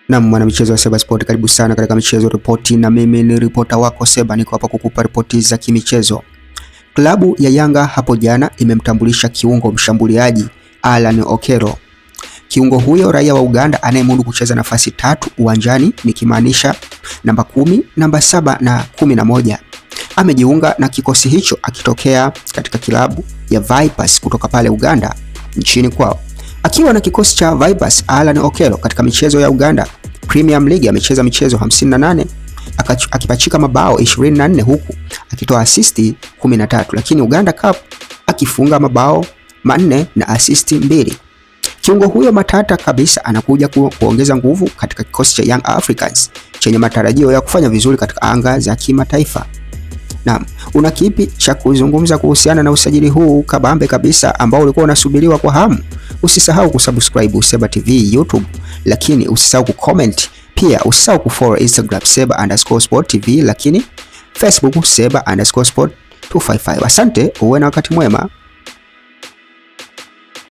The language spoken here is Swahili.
Na mwanamichezo wa Seba Sport, karibu sana katika michezo ripoti, na mimi ni ripota wako Seba, niko hapa kukupa ripoti za kimichezo. Klabu ya Yanga hapo jana imemtambulisha kiungo mshambuliaji Alan Okello. Kiungo huyo raia wa Uganda anayemudu kucheza nafasi 3 uwanjani, nikimaanisha namba 10, namba 7 na 11. Amejiunga na kikosi hicho akitokea katika klabu ya Vipers kutoka pale Uganda nchini kwao. Akiwa na kikosi cha Vipers, Alan Okello katika michezo ya Uganda Premier League amecheza michezo 58, akipachika mabao 24 huku akitoa asisti 13, lakini Uganda Cup akifunga mabao 4 na asisti 2. Kiungo huyo matata kabisa anakuja kuongeza nguvu katika kikosi cha Young Africans chenye matarajio ya kufanya vizuri katika anga za kimataifa. Naam, una kipi cha kuzungumza kuhusiana na usajili huu kabambe kabisa ambao ulikuwa unasubiriwa kwa hamu? Usisahau kusubscribe Seba TV YouTube, lakini usisahau kucomment, pia usisahau kufollow Instagram Seba_Sport TV, lakini Facebook Seba_Sport 255. Asante, uwe na wakati mwema.